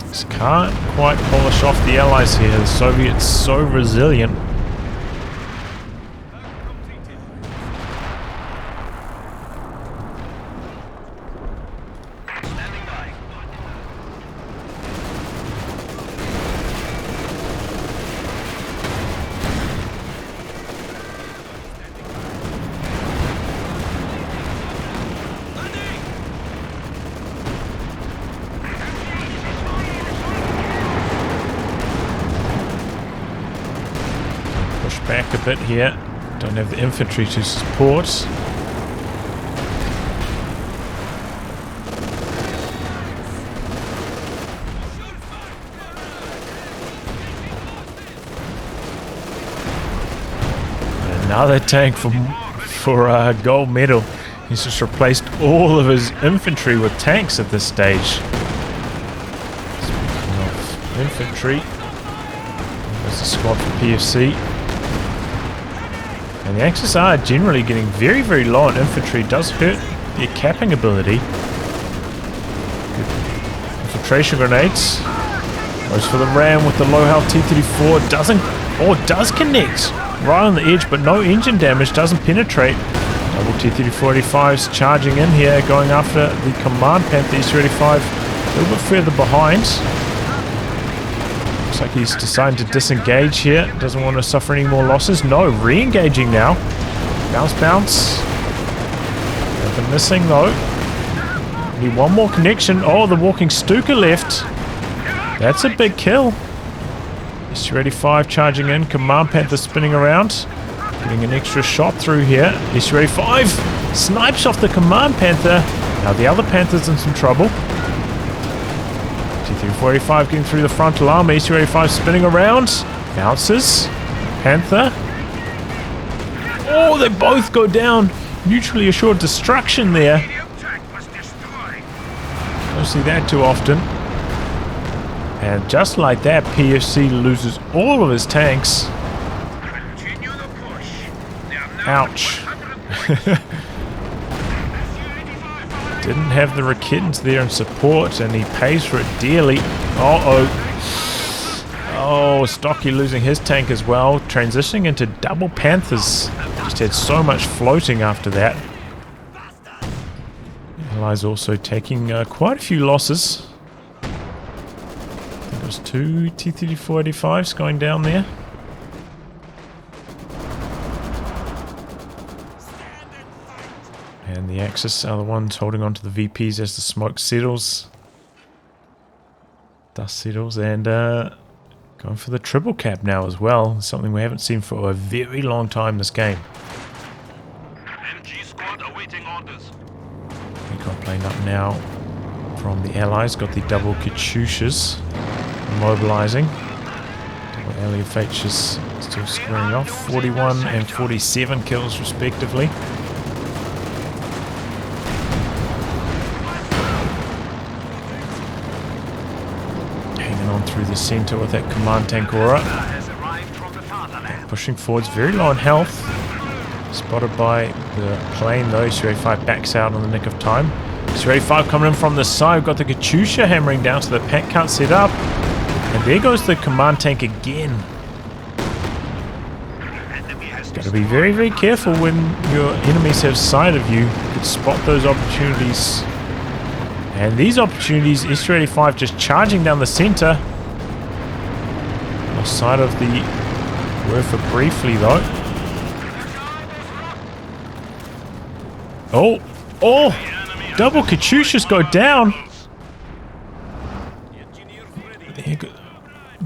Just can't quite polish off the allies here. The Soviets so resilient. Back a bit here. Don't have the infantry to support. Another tank for gold medal. He's just replaced all of his infantry with tanks at this stage. Speaking of infantry, there's It's a squad for PFC. And the Axis are generally getting very, very low on infantry. Does hurt their capping ability. Good infiltration grenades. Goes for the ram with the low health T-34. Does connect right on the edge, but no engine damage. Doesn't penetrate. Double T-34-85s charging in here, going after the Command Panther S-35 a little bit further behind. Looks like he's deciding to disengage here. Doesn't want to suffer any more losses. No, re-engaging now. Bounce. Nothing missing though. Need one more connection. Oh, the walking Stuka left. That's a big kill. S-35 charging in. Command Panther spinning around. Getting an extra shot through here. S-35 snipes off the Command Panther. Now the other Panther's in some trouble. T-34-85 getting through the frontal arm. S-35 spinning around. Bounces. Panther. Oh, they both go down. Mutually assured destruction there. Don't see that too often. And just like that, PFC loses all of his tanks. Ouch. Didn't have the Rakitans there in support, and he pays for it dearly. Oh, Stocky losing his tank as well. Transitioning into double Panthers. Just had so much floating after that. Allies also taking quite a few losses. I think it was 2 T-34-85s going down there. And the Axis are the ones holding on to the VPs as the smoke settles. Dust settles, and going for the triple cap now as well. Something we haven't seen for a very long time this game. MG squad awaiting orders. We got playing up now from the Allies. Got the double Katyushas mobilizing. Double LFHs still squaring off. 41 and 47 kills respectively. Through the center with that command tank aura. Pushing forwards, very low on health. Spotted by the plane though. S-35 backs out on the nick of time. S-35 coming in from the side. We've got the Katyusha hammering down, so the pack can't set up. And there goes the command tank again. Got to be very, very careful when your enemies have sight of you. You could spot those opportunities. And these opportunities, S-35 just charging down the center. Lost sight of the Werfer briefly though. Oh! Double Katyushas go down!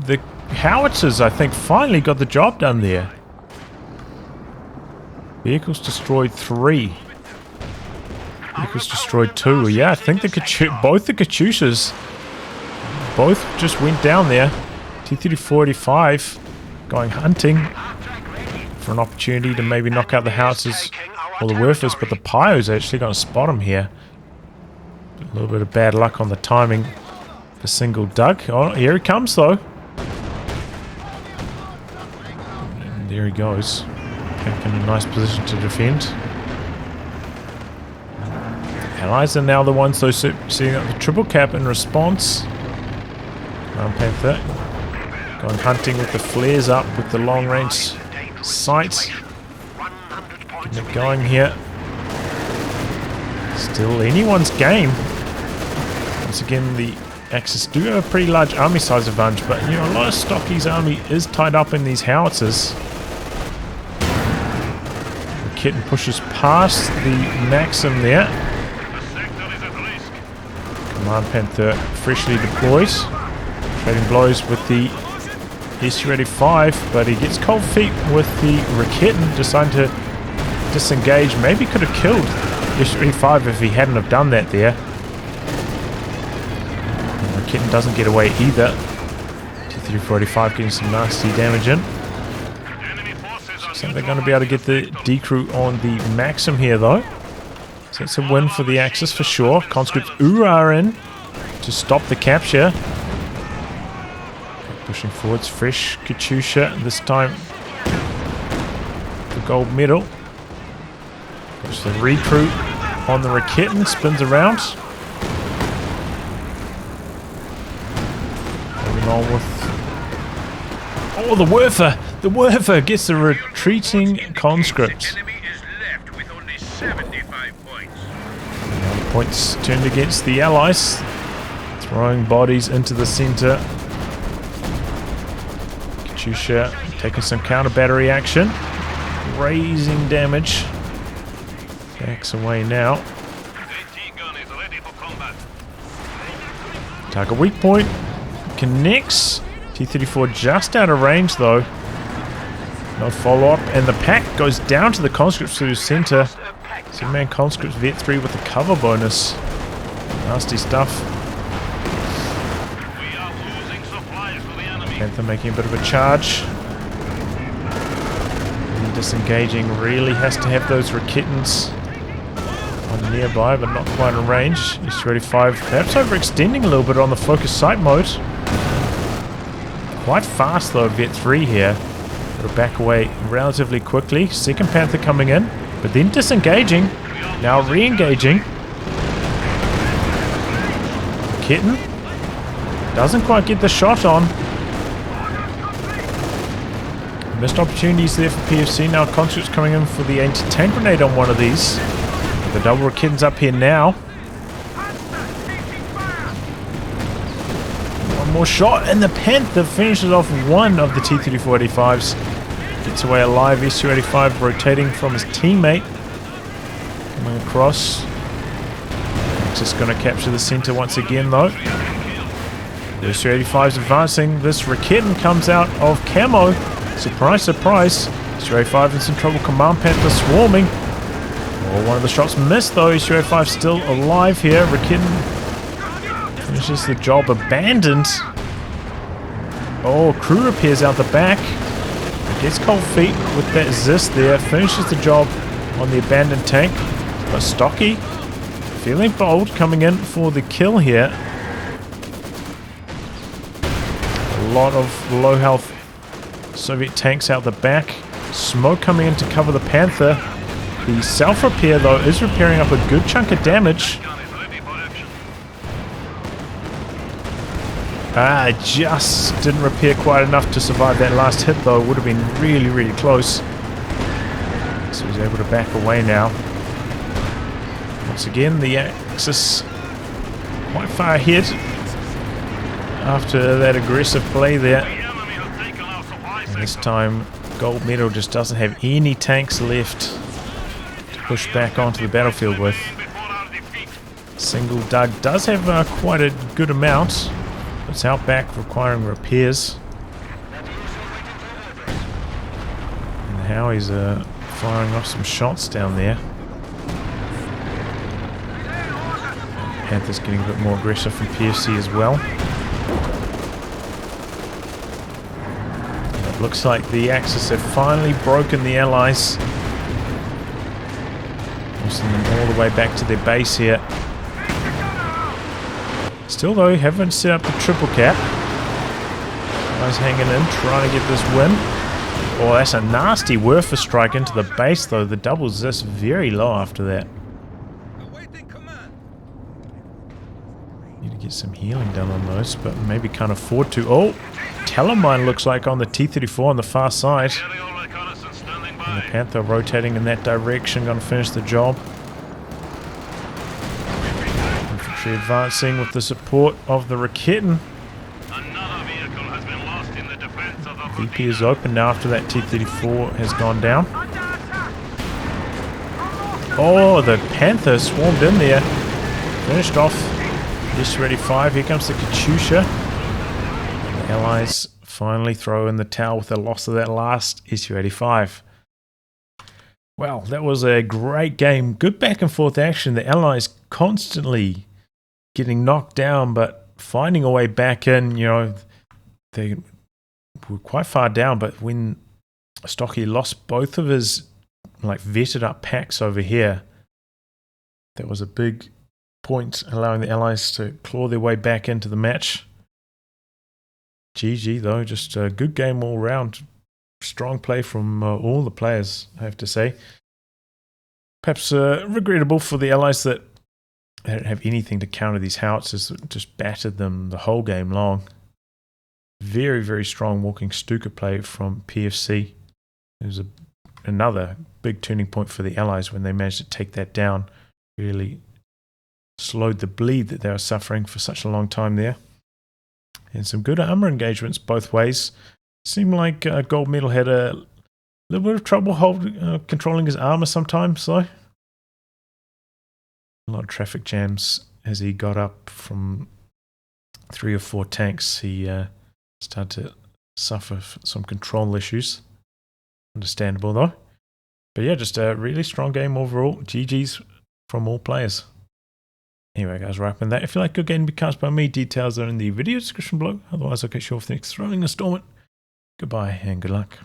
The howitzers, I think, finally got the job done there. Vehicles destroyed 3. Vehicles destroyed 2. Yeah, I think both the Katyushas both just went down there. T-34-85 going hunting for an opportunity to maybe knock out the howitzers or the Werfers, but the Pyos are actually going to spot him here. A little bit of bad luck on the timing for single Doug. Oh, here he comes though. And there he goes. Back in a nice position to defend. Allies are now the ones though setting up the triple cap in response. Panther going hunting with the flares up with the long range sights. Getting it going here. Still anyone's game. Once again, the Axis do have a pretty large army size advantage, but you know, a lot of Stocky's army is tied up in these howitzers. The kitten pushes past the Maxim there. Command Panther freshly deployed. Trading blows with the S-35, but he gets cold feet with the Raketin, deciding to disengage. Maybe could have killed S-35 if he hadn't have done that there. Raketin doesn't get away either. T-34-85 getting some nasty damage in. So they're going to be able to get the decrew on the Maxim here though. So it's a win for the Axis for sure. Conscripts are in to stop the capture. Pushing forwards, fresh Katyusha, this time the gold medal. There's the recruit on the Raketin, spins around. Moving on with... Oh, the Werfer! The Werfer gets the retreating conscript. Points turned against the Allies. Throwing bodies into the centre. Katyusha taking some counter battery action. Raising damage. Backs away now. Target weak point. Connects. T-34 just out of range though. No follow-up. And the pack goes down to the conscripts through centre. 7-man conscripts, Vet 3 with the cover bonus. Nasty stuff. Panther making a bit of a charge. And disengaging, really has to have those Raketins on nearby, but not quite in range. S-285 perhaps overextending a little bit on the focus sight mode. Quite fast though, Vet 3 here. Got to back away relatively quickly. Second Panther coming in, but then disengaging. Now re-engaging. Kitten doesn't quite get the shot on. Missed opportunities there for PFC. Now conscripts coming in for the anti-tank grenade on one of these. The double Raketins up here now. One more shot, and the Panther finishes off one of the T-34-85s. Gets away alive. S-285 rotating from his teammate. Coming across. Just going to capture the centre once again though. The S-285's advancing. This Raketin comes out of camo. Surprise, surprise. S-285 in some trouble. Command Panther swarming. Oh, one of the shots missed though. S-285 still alive here. Raketin finishes the job. Abandoned. Oh, crew repairs out the back. Gets cold feet with that Zist there. Finishes the job on the abandoned tank. But Stocky feeling bold, coming in for the kill here. A lot of low health Soviet tanks out the back. Smoke coming in to cover the Panther. The self-repair though is repairing up a good chunk of damage. Just didn't repair quite enough to survive that last hit though. Would have been really, really close. So he's able to back away now. Once again, the Axis quite far ahead after that aggressive play there. And this time, gold medal just doesn't have any tanks left to push back onto the battlefield with. Single Doug does have quite a good amount. It's out back requiring repairs. And the Howies are firing off some shots down there. Panther's getting a bit more aggressive from PFC as well. And it looks like the Axis have finally broken the Allies. Forcing them all the way back to their base here. Still though, haven't set up the triple cap. Guys hanging in, trying to get this win. Oh, that's a nasty Werfer strike into the base though. The double Zis very low after that. Need to get some healing done on those, but maybe can't afford to. Oh, Telemine looks like on the T-34 on the far side. And the Panther rotating in that direction, going to finish the job. Infantry advancing with the support of the Raketin. VP is open now after that T-34 has gone down. Oh, the Panther swarmed in there. Finished off. S-285. Here comes the Katyusha. The Allies finally throw in the towel with the loss of that last S-285. Well, that was a great game. Good back and forth action. The Allies constantly getting knocked down, but finding a way back in. You know, they were quite far down, but when Stocky lost both of his vetted up packs over here, that was a big point, allowing the Allies to claw their way back into the match. GG though, just a good game all round. Strong play from all the players, I have to say. Perhaps regrettable for the Allies that they don't have anything to counter these howitzers that just battered them the whole game long. Very, very strong walking Stuka play from PFC. It was another big turning point for the Allies when they managed to take that down. Really slowed the bleed that they were suffering for such a long time there. And some good armor engagements both ways. Seemed like Gold Medal had a little bit of trouble controlling his armor sometimes, though. A lot of traffic jams as he got up from 3 or 4 tanks. He started to suffer some control issues. Understandable, though. But yeah, just a really strong game overall. GG's from all players. Anyway, guys, wrapping that. If you like good game to be cast by me, details are in the video description below. Otherwise, I'll catch you off the next throwing installment. Goodbye and good luck.